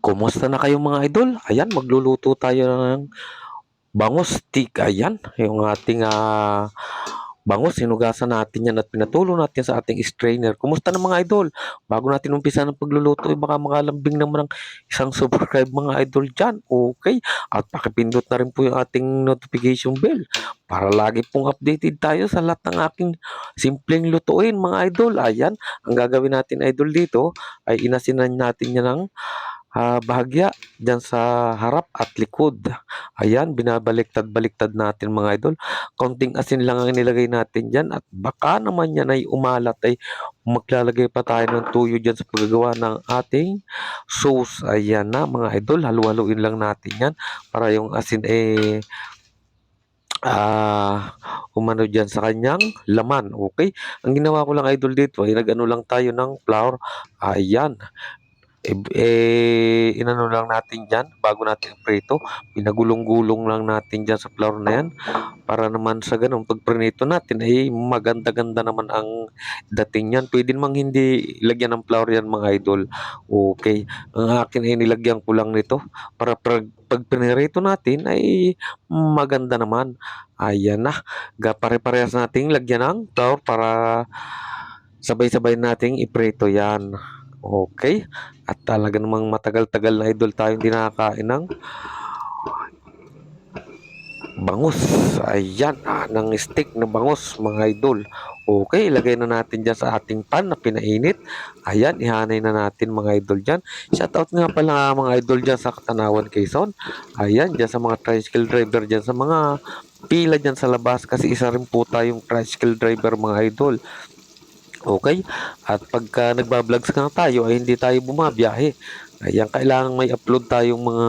Kumusta na kayo mga idol? Ayan, magluluto tayo ng bangus stick. Ayan, yung ating bangus, sinugasan natin yan at pinatulo natin sa ating strainer. Kumusta na mga idol? Bago natin umpisa ng pagluluto, baka makalambing naman ng isang subscribe mga idol dyan. Okay? At pakipindot na rin po yung ating notification bell para lagi pong updated tayo sa lahat ng aking simpleng lutuin mga idol. Ayan, ang gagawin natin idol dito ay inasinan natin yan ng bahagya diyan sa harap at likod. Ayan, binabaliktad-baliktad natin mga idol. Konting asin lang ang nilagay natin diyan at baka naman yan ay umalat ay maglalagay pa tayo ng tuyo diyan sa paggagawa ng ating sauce. Ayan na mga idol, halu-haluin lang natin yan para yung asin umano diyan sa kanyang laman. Okay? Ang ginawa ko lang idol dito ay nag-ano lang tayo ng flour. Ayan, inano lang natin dyan bago natin prito. Pinagulong-gulong lang natin dyan sa flour na yan para naman sa ganun pag prinito natin ay maganda-ganda naman ang dating yan. Pwede namang hindi lagyan ng flour yan mga idol. Okay, ang akin ay nilagyan ko lang nito para pag pinirito natin ay maganda naman. Ayan na, pare-parehas nating lagyan ng flour para sabay-sabay nating iprito yan. Okay, at talaga namang matagal-tagal na idol tayo hindi nakakain ng bangus. Ayan, ng stick na bangus mga idol. Okay, ilagay na natin dyan sa ating pan na pinainit. Ayan, ihanay na natin mga idol dyan. Shoutout nga pala mga idol dyan sa Katanawan, Quezon. Ayan, dyan sa mga tricycle driver dyan, sa mga pila dyan sa labas kasi isa rin po tayong tricycle driver mga idol. Okay? At pagka nagba-vlogs nga tayo ay hindi tayo bumabiyahe. Ayan, kailangan may upload tayong mga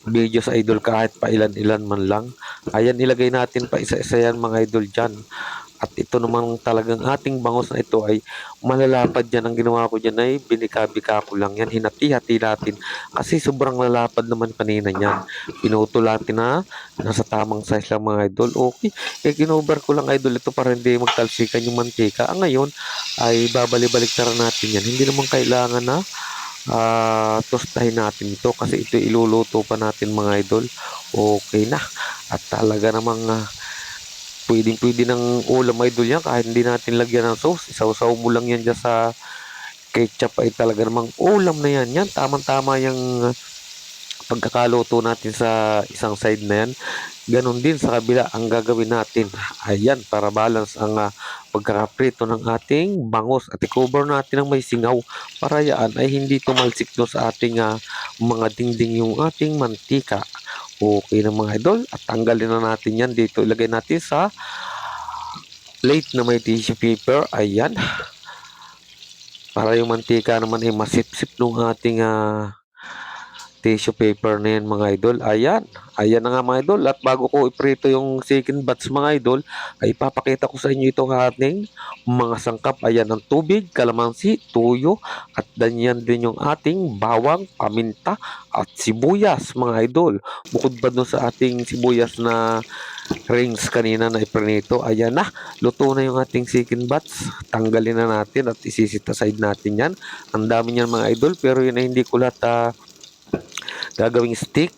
videos idol kahit pa ilan-ilan man lang. Ayan, ilagay natin pa isa-isa yan mga idol dyan. At ito naman talagang ating bangus na ito ay malalapad yan. Ang ginawa ko dyan ay binika-bika ko lang yan. Hinati-hati natin. Kasi sobrang lalapad naman kanina yan. Pinutol natin na nasa tamang size lang mga idol. Okay. Kinover ko lang idol ito para hindi magtalsikan yung mantika. Ngayon ay babalik-balik tara natin yan. Hindi naman kailangan na tostahin natin ito kasi ito iluluto pa natin mga idol. Okay na. At talaga namang pwedeng-pwede ng ulam idol yan kahit hindi natin lagyan ng sauce. Isaw-saw mo lang yan dyan sa ketchup ay talaga namang ulam na yan. Yan, tamang-tama yung pagkakaluto natin sa isang side na yan. Ganon din sa kabila ang gagawin natin. Ayan, para balance ang pagkakaprito ng ating bangus. At i-cover natin ng may singaw para yan ay hindi tumalsik no sa ating mga dingding yung ating mantika. Okay na mga idol. At tanggalin na natin yan dito. Ilagay natin sa plate na may tissue paper. Ayan. Para yung mantika naman ay masipsip nung ating tissue paper na yan mga idol. Ayan. Ayan na nga mga idol. At bago ko iprito yung second batch mga idol, ay ipapakita ko sa inyo itong ating mga sangkap. Ayan ang tubig, kalamansi, tuyo, at danyan din yung ating bawang, paminta, at sibuyas mga idol. Bukod ba dun sa ating sibuyas na rings kanina na iprinito, ayan na. Luto na yung ating second batch. Tanggalin na natin at isisit aside natin yan. Ang dami niyan mga idol, pero yun ay hindi ko lahat gagawing stick.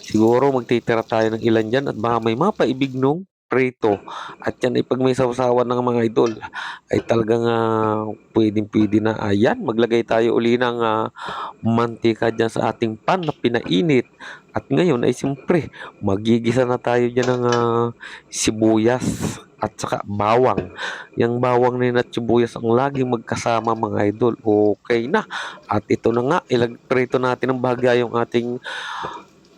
Siguro magtitira tayo ng ilan dyan at baka may mapaibig nung prito. At yan ay pag may sawsawan ng mga idol ay talagang pwedeng-pwede na. Ayan, maglagay tayo uli ng mantika dyan sa ating pan na pinainit. At ngayon ay siyempre magigisa na tayo dyan ng sibuyas at saka bawang. Yung bawang na yun at sibuyas ang laging magkasama mga idol. Okay na. At ito na nga, prito natin ng bahagya yung ating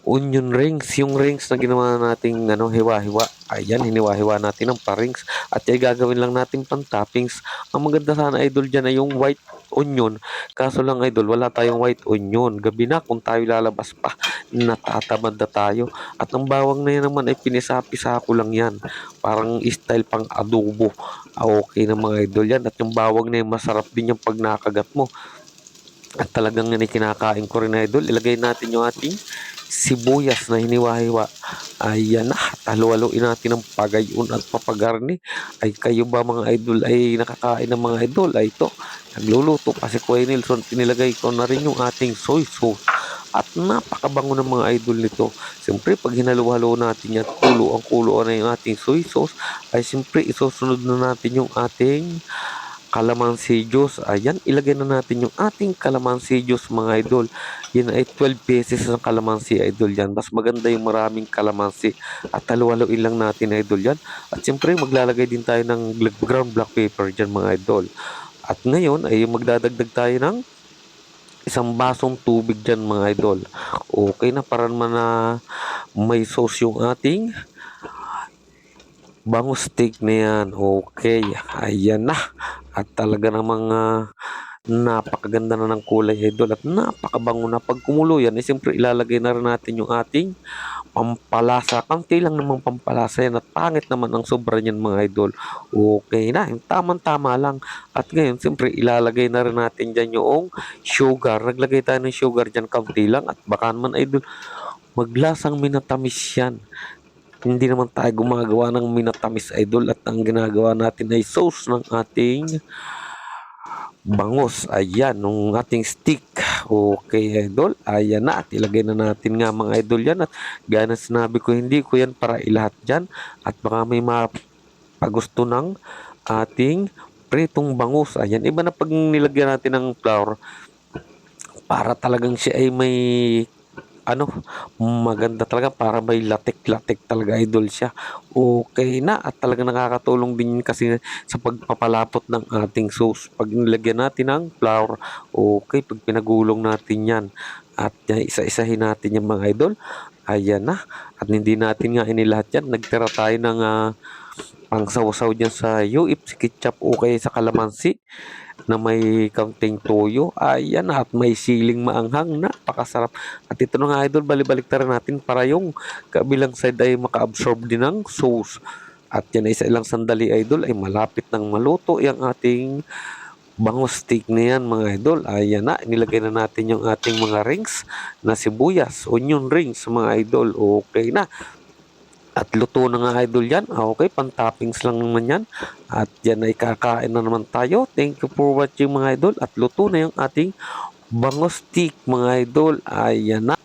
onion rings, yung rings na ginawa nating hiwa-hiwa. Ayan, hiniwa-hiwa natin ng pa-rings. At ay gagawin lang natin pang toppings. Ang maganda sana idol dyan ay yung white onion. Kaso lang idol, wala tayong white onion. Gabi na kung tayo lalabas pa, natatamad na tayo. At ang bawang na yan naman ay pinisa-pisa ko lang yan. Parang style pang adobo. Okay na mga idol yan. At yung bawang na yan, masarap din yung pag nakagat mo. At talagang yan ay kinakain ko rin idol. Ilagay natin yung ating sibuyas na hiniwa-hiwa. Ayan na, halo-haloin natin ng pagayon at papagarni. Ay kayo ba mga idol ay nakakain ng mga idol? Ay ito, nagluluto kasi Kuya Nelson, pinilagay ko na rin yung ating soy sauce. at napakabango ng mga idol nito. Siyempre 'pag hinalo-halo natin 'yan, kuluang-kuluan na yung ating soy sauce, ay siyempre isusunod na natin yung ating calamansi juice. Ayan, ilagay na natin yung ating calamansi juice mga idol. Yan ay 12 pesos ang calamansi idol yan. Mas maganda yung maraming calamansi. At halu-haluin lang natin idol yan. At siyempre maglalagay din tayo ng ground black pepper dyan mga idol. At ngayon ay magdadagdag tayo ng isang basong tubig dyan mga idol. Okay na para naman na may sauce yung ating bangus steak na yan. Okay, ayan na. At talaga namang napakaganda na ng kulay idol at napakabango na. Pag kumulo yan, eh, siyempre ilalagay na rin natin yung ating pampalasa. Kaunti lang namang pampalasa yan at pangit naman ang sobra niyan mga idol. Okay na, yung tamang-tama lang. At ngayon, siyempre ilalagay na rin natin dyan yung sugar. Naglagay tayo ng sugar dyan, kaunti lang. At baka naman idol, maglasang minatamis yan. Hindi naman tayo gumagawa ng minatamis idol at ang ginagawa natin ay sauce ng ating bangus. Ayan, nung ating stick. Okay, idol. Ayan na. At ilagay na natin nga mga idol yan. At gaya na sinabi ko, hindi ko yan para ilahat dyan. At baka may mapagusto ng ating pritong bangus. Ayan, iba na pag nilagyan natin ng flour, para talagang siya ay may ano, maganda talaga para may latik-latik talaga idol siya. Okay na at talaga nakakatulong din yun kasi sa pagpapalapot ng ating sauce. Pag nilagyan natin ng flour, okay, pag pinagulong natin yan at isa-isahin natin yung mga idol, ayan na. At hindi natin nga inilahat yan. Nagtira tayo ng pangsawasaw dyan sa UFC ketchup o kaya sa kalamansi na may kaunting toyo. Ayan at may siling maanghang. Napakasarap. At ito na nga idol, balibalik na rin natin para yung kabilang side ay maka-absorb din ng sauce. At yan ay sa ilang sandali idol ay malapit ng maluto yung ating bangus steak na yan mga idol. Ayan na, nilagay na natin yung ating mga rings na sibuyas, onion rings mga idol. Okay na. At luto na nga idol yan. Okay, pan-toppings lang naman yan. At yan ay kakain na naman tayo. Thank you for watching mga idol. At luto na yung ating bangus stick mga idol. Ayan na.